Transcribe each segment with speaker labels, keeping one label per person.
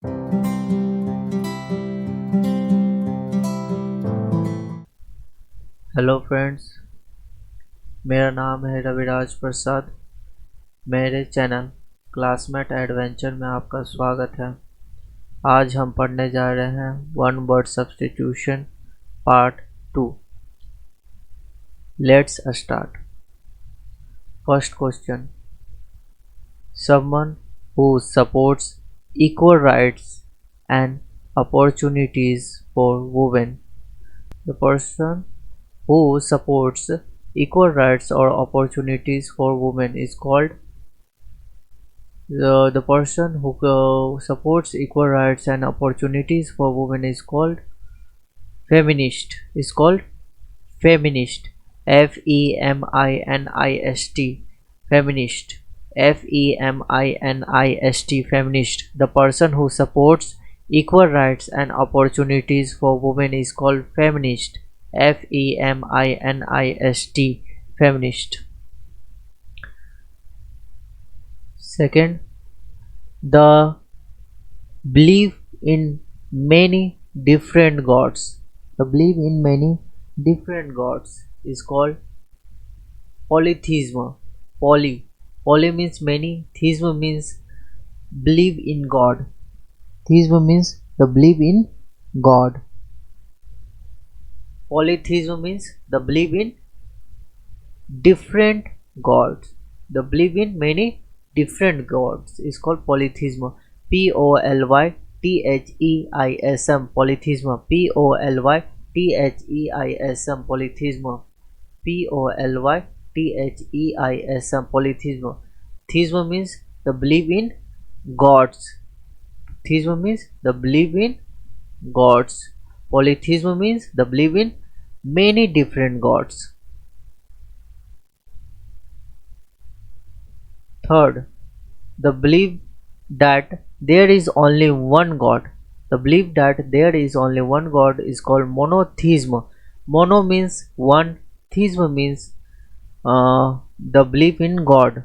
Speaker 1: Hello friends, मेरा नाम है रविराज प्रसाद। मेरे चैनल क्लासमेट एडवेंचर में आपका स्वागत है। आज हम पढ़ने जा रहे हैं one word substitution part 2। Let's start. First question, someone who supports equal rights and opportunities for women. The person who supports equal rights or opportunities for women is called the person who supports equal rights and opportunities for women is called feminist. Feminist. Feminist. Feminist. Feminist. The person who supports equal rights and opportunities for women is called feminist. Feminist. Feminist. Second, the belief in many different gods. The belief in many different gods is called polytheism. Poly means many, theism means believe in God. Theism means the belief in God. Polytheism means the belief in different gods. The belief in many different gods is called polytheism. Polytheism. Polytheism. Polytheism. Polytheism. Polytheism. Polytheism. Theism means the belief in gods. Theism means the belief in gods. Polytheism means the belief in many different gods. Third, the belief that there is only one God. The belief that there is only one God is called monotheism. Mono means one, theism means the belief in God.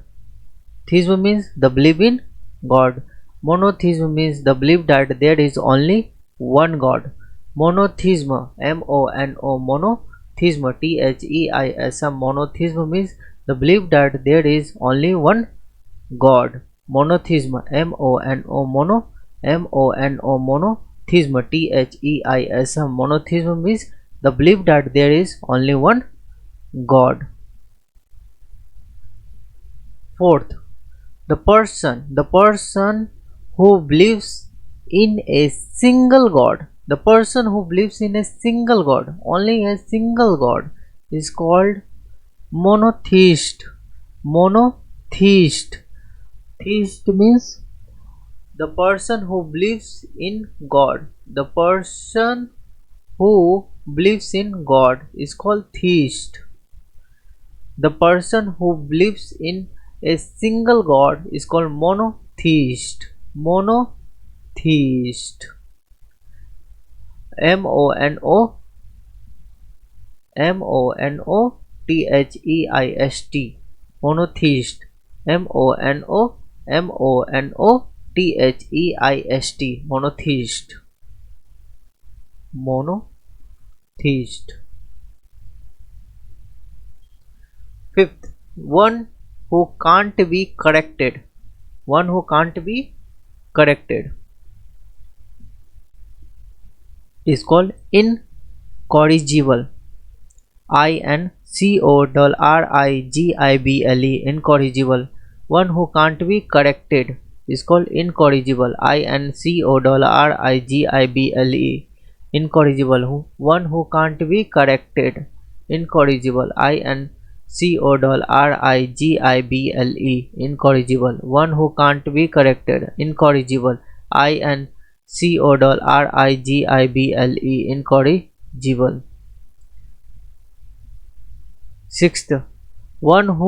Speaker 1: Theism means the belief in God. Monotheism means the belief that there is only one God. Monotheism, M-O-N-O, monotheism, T-H-E-I-S-M, monotheism means the belief that there is only one God. Monotheism, M-O-N-O, M-O-N-O, monotheism, T-H-E-I-S-M, monotheism means the belief that there is only one God. Fourth, the person who believes in a single God. The person who believes in a single God, only a single God, is called monotheist. Monotheist. Theist means the person who believes in God. The person who believes in God is called theist. The person who believes in a single God is called monotheist. Monotheist. M-O-N-O M-O-N-O-T-H-E-I-S-T. Monotheist. M-O-N-O-M-O-N-O-T-H-E-I-S-T. Monotheist. Monotheist. Fifth, one who can't be corrected. One who can't be corrected is called incorrigible. I-N-C-O-R-R-I-G-I-B-L-E. Incorrigible. One who can't be corrected is called incorrigible. I-N-C-O-R-R-I-G-I-B-L-E. Incorrigible. One who can't be corrected. Incorrigible. I-N-C-O-R-R-I-G-I-B-L-E. Incorrigible. One who can't be corrected. Incorrigible. I-N-C-O-R-R-I-G-I-B-L-E. Incorrigible. Sixth, one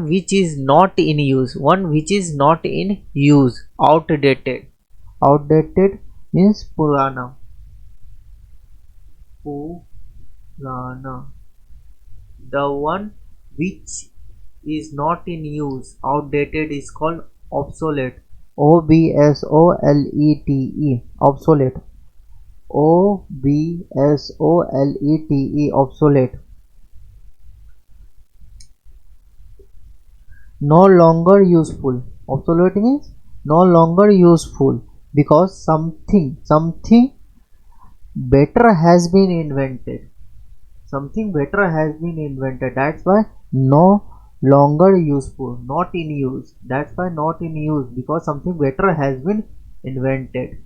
Speaker 1: which is not in use. One which is not in use. Outdated. Outdated means purana. Purana. The one which is not in use, outdated, is called obsolete. obsolete, obsolete. Obsolete, obsolete. No longer useful. Obsolete means no longer useful because something better has been invented. Something better has been invented. That's why no longer useful, not in use. That's why not in use because something better has been invented.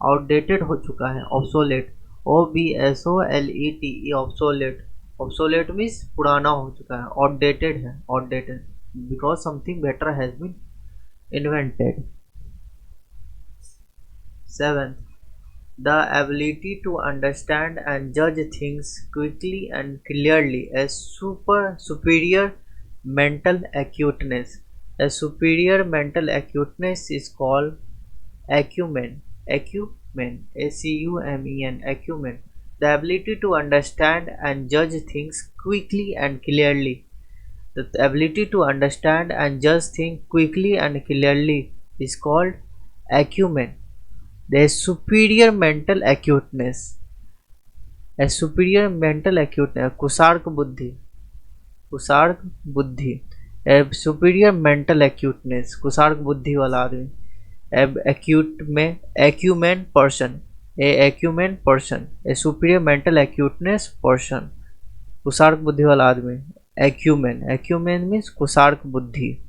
Speaker 1: Outdated हो चुका है, obsolete. obsolete, obsolete. Obsolete means पुराना हो चुका है, outdated है, outdated because something better has been invented. 7th, the ability to understand and judge things quickly and clearly, a superior mental acuteness. A superior mental acuteness is called acumen. Acumen, acumen, acumen. The ability to understand and judge things quickly and clearly. The ability to understand and judge things quickly and clearly is called acumen. There is superior mental acuteness. A superior mental acuteness, कुशार्क बुद्धि, कुशार्क बुद्धि. A superior mental acuteness, कुशार्क बुद्धि वाला आदमी. Acute में acumen person, a acumen person, a superior mental acuteness person, कुशार्क बुद्धि वाला आदमी. Acumen, acumen means कुशार्क बुद्धि.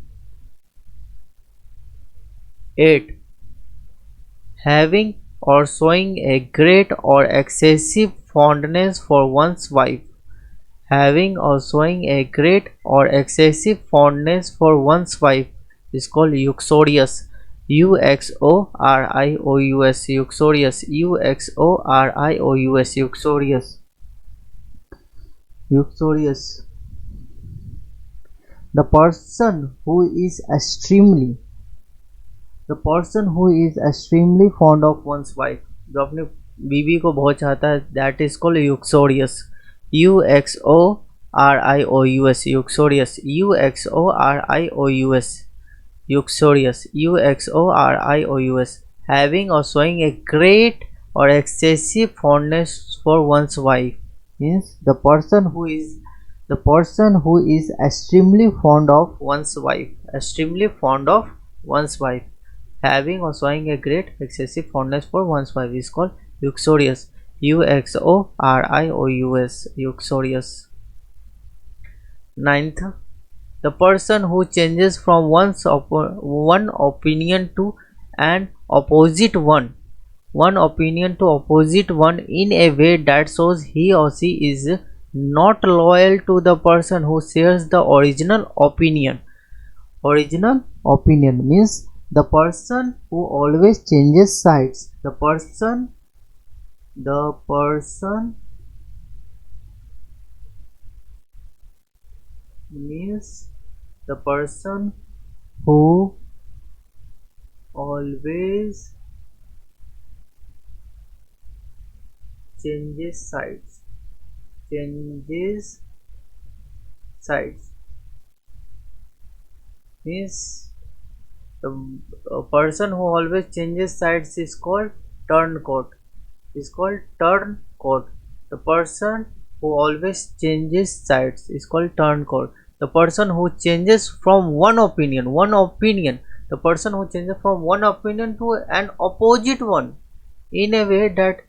Speaker 1: 8. Having or showing a great or excessive fondness for one's wife. Having or showing a great or excessive fondness for one's wife is called uxorious. Uxorious, uxorious, uxorious, uxorious, uxorious. The person who is extremely fond of one's wife, जो अपनी बीवी को बहुत चाहता है, that is called uxorious. uxorious, uxorious, uxorious, uxorious, uxorious. Having or showing a great or excessive fondness for one's wife means the person who is extremely fond of one's wife, extremely fond of one's wife. Having or showing a great excessive fondness for one's wife is called uxorious. Uxorious, uxorious. 9th, the person who changes from one opinion to an opposite one, in a way that shows he or she is not loyal to the person who shares the original opinion. Original opinion means the person who always changes sides. The person means the person who always changes sides. Means the person who always changes sides is called turncoat. The person who always changes sides is called turncoat. The person who changes from one opinion, the person who changes from one opinion to an opposite one in a way that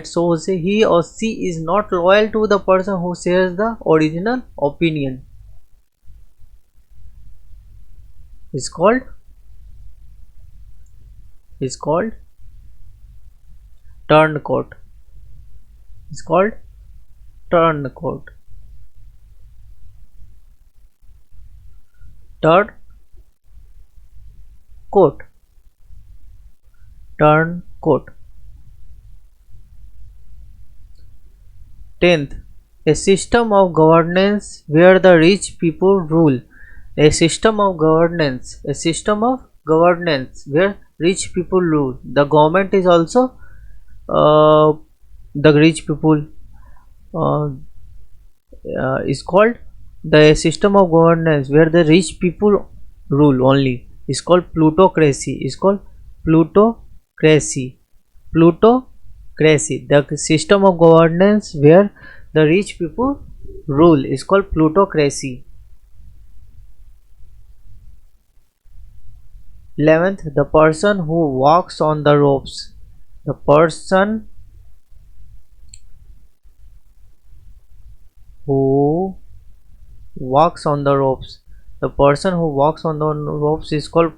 Speaker 1: shows he or she is not loyal to the person who shares the original opinion is called turncoat. It's called turncoat. Turncoat. 10th, a system of governance where the rich people rule. A system of governance where rich people rule. The government is also the rich people, is called the system of governance where the rich people rule only. is called plutocracy. Is called plutocracy. Plutocracy, the system of governance where the rich people rule, is called plutocracy. 11th, the person who walks on the ropes. The person who walks on the ropes. The person who walks on the ropes is called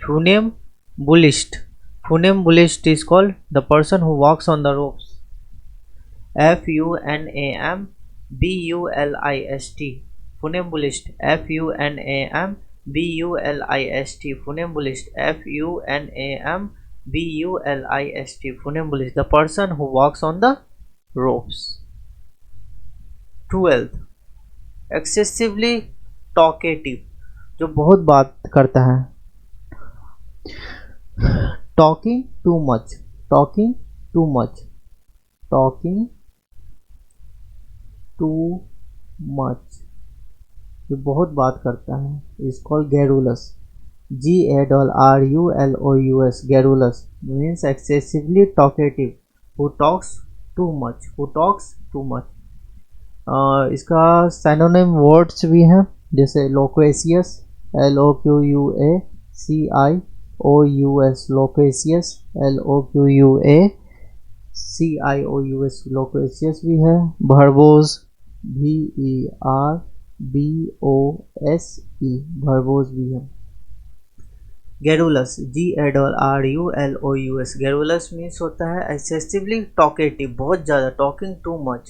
Speaker 1: funambulist. Funambulist is called the person who walks on the ropes. Funambulist. Funambulist. Funambulist. Funambulist. Funambulist. Funambulist. The person who walks on the ropes. 12th, excessively talkative, जो बहुत बात करता है. Talking too much. Talking too much. Talking too much, जो बहुत बात करता है, is called garrulous. Garrulous. Garrulous means excessively talkative, who talks too much. Who talks too much. इसका सिनोनिम वर्ड्स भी हैं, जैसे लोक्वेशियस, LOQUACIOUS, लोक्वेशियस, LOQUACIOUS, लोक्वेशियस भी है. भरबोज, VERBOSE, भरबोज भी है. गैरुलस, GARRULOUS, गैरुलस मीन्स होता है एक्सेसिवली टॉकेटिव, बहुत ज़्यादा, talking too much,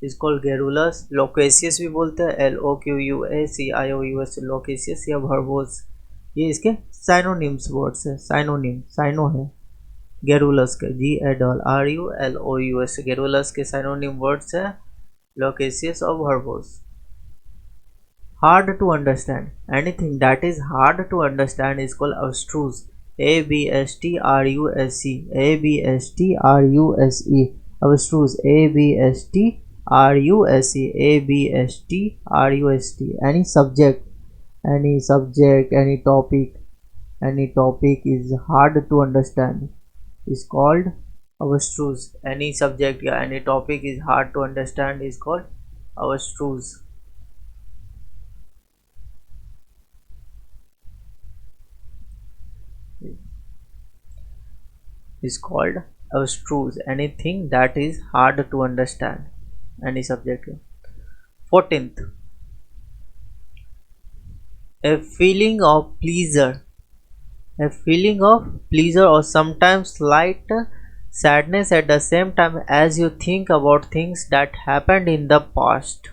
Speaker 1: is called garrulous. Loquacious भी बोलते हैं, LOQUACIOUS, लोकेशियस या भरबोज. ये इसके साइनोनिम्स वर्ड्स है. साइनो है गैरुलस के, GARRULOUS. गैरुलस के साइनोनिम वर्ड्स है लोकेशियस और भरबोज. Hard to understand, anything that is hard to understand is called abstruse. ABSTRUSE, abstruse, ABSTRUSE. Any subject, any topic is hard to understand is called abstruse. Any subject या any topic is hard to understand is called abstruse. Is called abstruse, anything that is hard to understand, any subject. 14th, a feeling of pleasure or sometimes slight sadness at the same time as you think about things that happened in the past.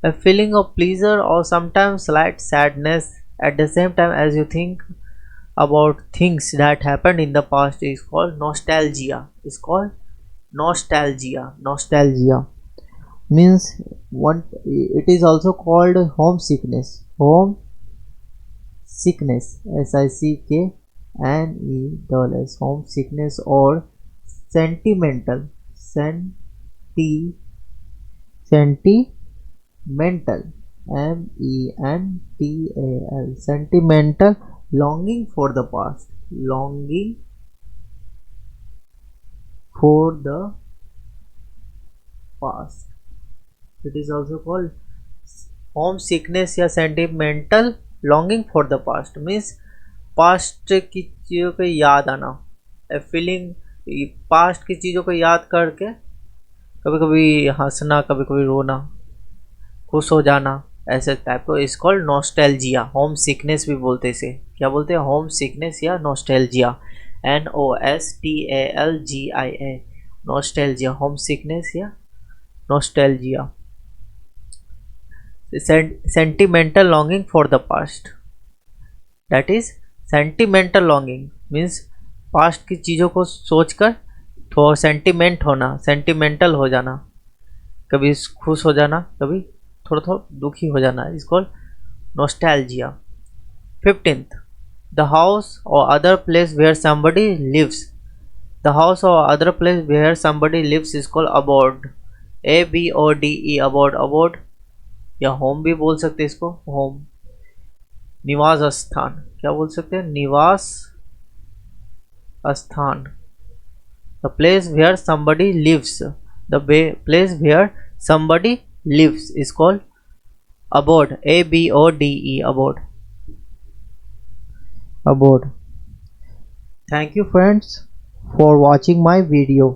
Speaker 1: A feeling of pleasure or sometimes slight sadness at the same time as you think about things that happened in the past is called nostalgia. Nostalgia means one. It is also called homesickness. SICKNESS, homesickness, or sentimental, MENTAL, sentimental, longing for the past. It is also called homesickness या sentimental longing for the past. means past की चीज़ों को याद आना. A feeling, past की चीज़ों को याद करके कभी कभी हंसना, कभी कभी रोना, खुश हो जाना, ऐसे टाइप को is called nostalgia. Homesickness भी बोलते इसे. क्या बोलते हैं? होम सिकनेस या nostalgia. NOSTALGIA, nostalgia, homesickness या nostalgia. Sentimental longing for the past, that is sentimental longing means past की चीज़ों को सोचकर थोड़ा सेंटिमेंट होना, सेंटिमेंटल हो जाना, कभी खुश हो जाना, कभी थोड़ा दुखी हो जाना, is called nostalgia. 15th, the house or other place where somebody lives. The house or other place where somebody lives is called abode. ABODE, abode. या होम भी बोल सकते इसको, होम. निवास स्थान, क्या बोल सकते हैं, निवास स्थान। The place where somebody lives, the place where somebody lives is called abode, abode, abode, abode. Thank you friends for watching my video.